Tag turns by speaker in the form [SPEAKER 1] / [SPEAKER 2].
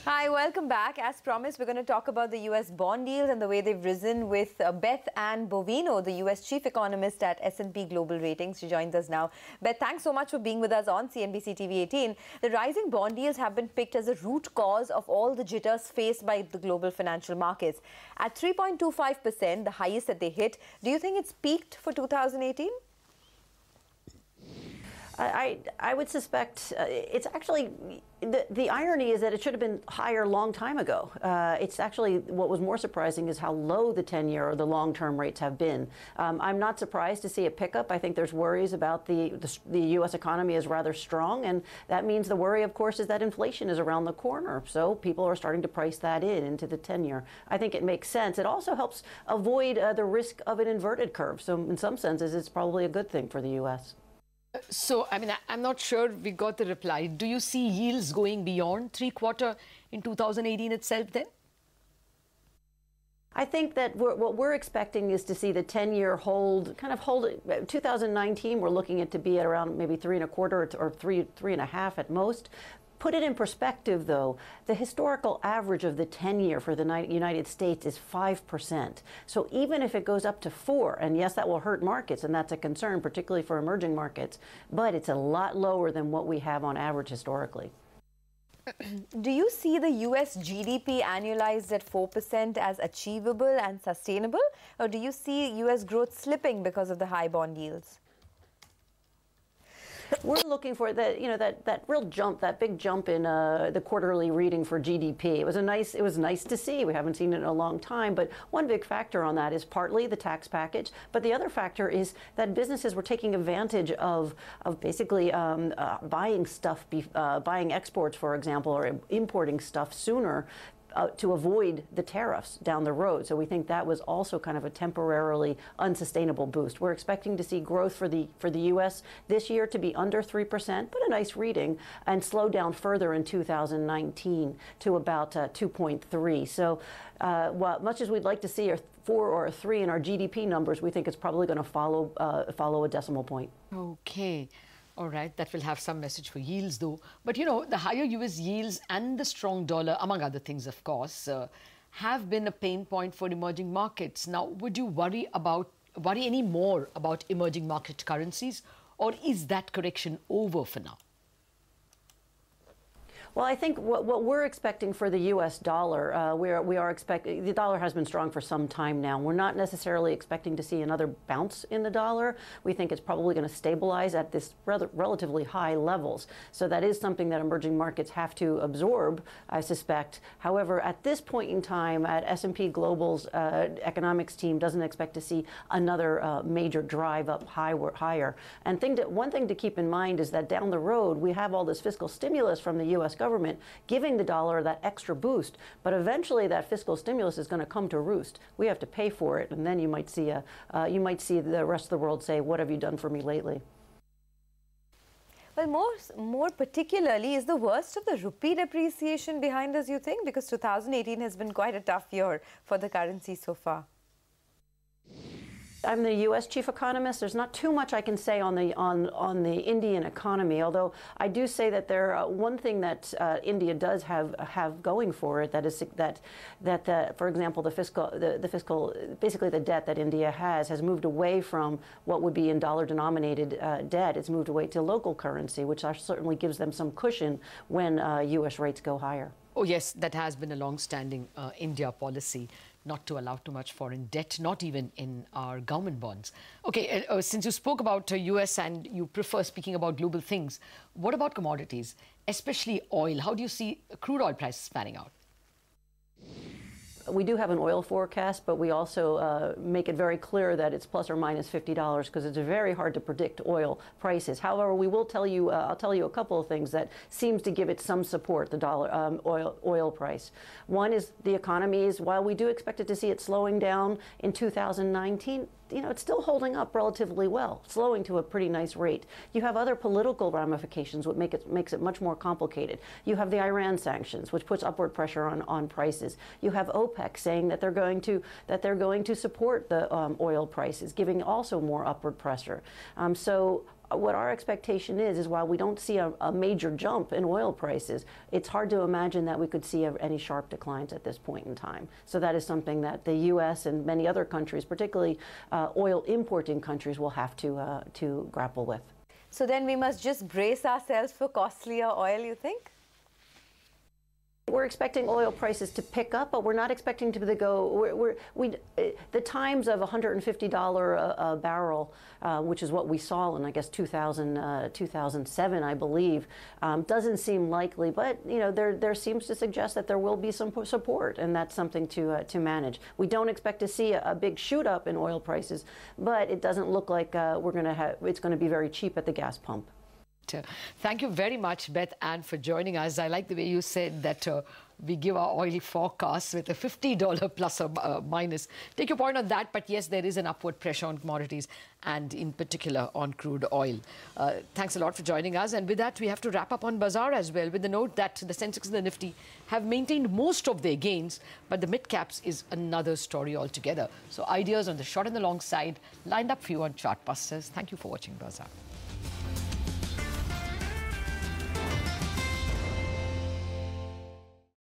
[SPEAKER 1] Hi, welcome back. As promised, we're going to talk about the U.S. bond yields and the way they've risen with Beth Ann Bovino, the U.S. chief economist at S&P Global Ratings. She joins us now. Beth, thanks so much for being with us on CNBC TV 18. The rising bond yields have been picked as a root cause of all the jitters faced by the global financial markets. At 3.25%, the highest that they hit, do you think it's peaked for 2018?
[SPEAKER 2] I would suspect it's actually, the irony is that it should have been higher a long time ago. It's actually, what was more surprising is how low the 10-year or the long-term rates have been. I'm not surprised to see a pickup. I think there's worries about the U.S. economy is rather strong, and that means the worry, of course, is that inflation is around the corner. So people are starting to price that into the 10-year. I think it makes sense. It also helps avoid the risk of an inverted curve. So in some senses, it's probably a good thing for the U.S.
[SPEAKER 3] So, I mean, I'm not sure we got the reply. Do you see yields going beyond 3/4 in 2018 itself then?
[SPEAKER 2] I think that what we're expecting is to see the 10-year hold. 2019, we're looking at to be at around maybe 3.25 or 3.5 at most. Put it in perspective, though, the historical average of the 10-year for the United States is 5%. So even if it goes up to 4%, and yes, that will hurt markets, and that's a concern, particularly for emerging markets, but it's a lot lower than what we have on average historically.
[SPEAKER 1] Do you see the U.S. GDP annualized at 4% as achievable and sustainable, or do you see U.S. growth slipping because of the high bond yields?
[SPEAKER 2] We're looking for that real jump, that big jump in the quarterly reading for GDP. It was nice to see. We haven't seen it in a long time, but one big factor on that is partly the tax package, but the other factor is that businesses were taking advantage of basically buying stuff, buying exports, for example, or importing stuff sooner. To avoid the tariffs down the road. So we think that was also kind of a temporarily unsustainable boost. We're expecting to see growth for the U.S. this year to be under 3%, but a nice reading, and slow down further in 2019 to about 2.3. So while much as we'd like to see a 4 or a 3 in our GDP numbers, we think it's probably going to follow a decimal point.
[SPEAKER 3] Okay. All right, that will have some message for yields, though. But, you know, the higher U.S. yields and the strong dollar, among other things, of course, have been a pain point for emerging markets. Now, would you worry any more about emerging market currencies, or is that correction over for now?
[SPEAKER 2] Well, I think what we're expecting for the U.S. dollar, we are expecting, the dollar has been strong for some time now. We're not necessarily expecting to see another bounce in the dollar. We think it's probably going to stabilize at this relatively high levels. So that is something that emerging markets have to absorb, I suspect. However, at this point in time, at S&P Global's economics team doesn't expect to see another major drive up higher. And one thing to keep in mind is that down the road, we have all this fiscal stimulus from the U.S. government giving the dollar that extra boost, but eventually that fiscal stimulus is going to come to roost. We have to pay for it, and then you might see the rest of the world say, "What have you done for me lately?"
[SPEAKER 1] Well, more particularly, is the worst of the rupee depreciation behind us, you think? Because 2018 has been quite a tough year for the currency so far.
[SPEAKER 2] I'm the U.S. chief economist. There's not too much I can say on the Indian economy, although I do say that one thing that India does have going for it, that is for example, the fiscal basically the debt that India has moved away from what would be in dollar-denominated debt. It's moved away to local currency, which certainly gives them some cushion when U.S. rates go higher.
[SPEAKER 3] Oh yes, that has been a long-standing India policy, not to allow too much foreign debt, not even in our government bonds. Okay, since you spoke about US and you prefer speaking about global things, what about commodities, especially oil? How do you see crude oil prices panning out?
[SPEAKER 2] We do have an oil forecast, but we also make it very clear that it's plus or minus $50 because it's very hard to predict oil prices. However, we will tell you, I'll tell you a couple of things that seems to give it some support, the oil price. One is the economy while we do expect it to see it slowing down in 2019, it's still holding up relatively well, slowing to a pretty nice rate. You have other political ramifications, which makes it much more complicated. You have the Iran sanctions, which puts upward pressure on prices. You have OPEC saying that they're going to support the oil prices, giving also more upward pressure. So what our expectation is while we don't see a major jump in oil prices, it's hard to imagine that we could see any sharp declines at this point in time. So that is something that the U.S. and many other countries, particularly oil importing countries, will have to grapple with.
[SPEAKER 1] So then we must just brace ourselves for costlier oil, you think?
[SPEAKER 2] We're expecting oil prices to pick up, but we're not expecting to go. The times of $150 a barrel, which is what we saw in, I guess, 2007, I believe, doesn't seem likely. But there seems to suggest that there will be some support, and that's something to manage. We don't expect to see a big shoot up in oil prices, but it doesn't look like it's going to be very cheap at the gas pump.
[SPEAKER 3] Thank you very much, Beth Ann, for joining us. I like the way you said that we give our oil forecasts with a $50 plus or minus. Take your point on that, but yes, there is an upward pressure on commodities and in particular on crude oil. Thanks a lot for joining us. And with that, we have to wrap up on Bazaar as well, with the note that the Sensex and the Nifty have maintained most of their gains, but the mid-caps is another story altogether. So ideas on the short and the long side lined up for you on Chartbusters. Thank you for watching Bazaar.